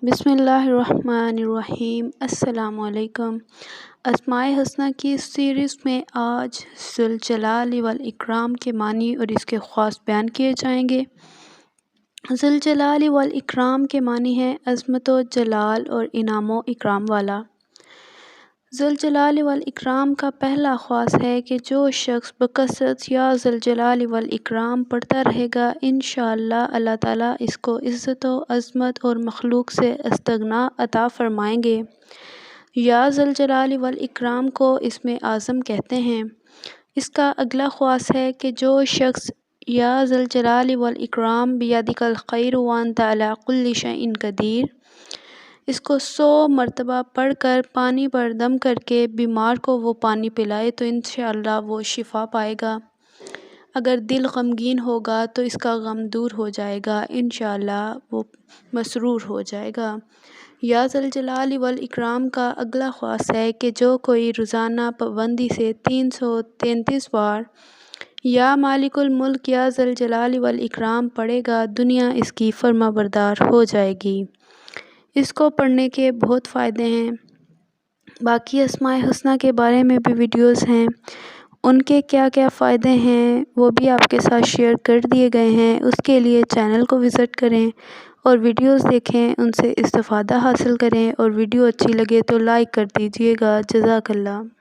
بسم اللہ الرحمن الرحیم۔ السلام علیکم۔ اسماء الحسنی کی سیریز میں آج ذوالجلال والاکرام کے معنی اور اس کے خواص بیان کیے جائیں گے۔ ذوالجلال والاکرام کے معنی ہیں عظمت و جلال اور انعام و اکرام والا۔ ذوالجلال والاکرام کا پہلا خواص ہے کہ جو شخص بکثرت یا ذوالجلال والاکرام پڑھتا رہے گا انشاءاللہ اللہ تعالیٰ اس کو عزت و عظمت اور مخلوق سے استغنا عطا فرمائیں گے۔ یا ذوالجلال والاکرام کو اسم اعظم کہتے ہیں۔ اس کا اگلا خواص ہے کہ جو شخص یا ذوالجلال والاکرام بیدک الخیر وانت علی کل شیء قدیر اس کو 100 مرتبہ پڑھ کر پانی پر دم کر کے بیمار کو وہ پانی پلائے تو انشاءاللہ وہ شفا پائے گا۔ اگر دل غمگین ہوگا تو اس کا غم دور ہو جائے گا، انشاءاللہ وہ مسرور ہو جائے گا۔ یا ذوالجلال والاکرام کا اگلا خواص ہے کہ جو کوئی روزانہ پابندی سے 333 بار یا مالک الملک یا ذوالجلال والاکرام پڑھے گا دنیا اس کی فرما بردار ہو جائے گی۔ اس کو پڑھنے کے بہت فائدے ہیں۔ باقی اسماء الحسنی کے بارے میں بھی ویڈیوز ہیں، ان کے کیا کیا فائدے ہیں وہ بھی آپ کے ساتھ شیئر کر دیے گئے ہیں۔ اس کے لیے چینل کو وزٹ کریں اور ویڈیوز دیکھیں، ان سے استفادہ حاصل کریں، اور ویڈیو اچھی لگے تو لائک کر دیجیے گا۔ جزاک اللہ۔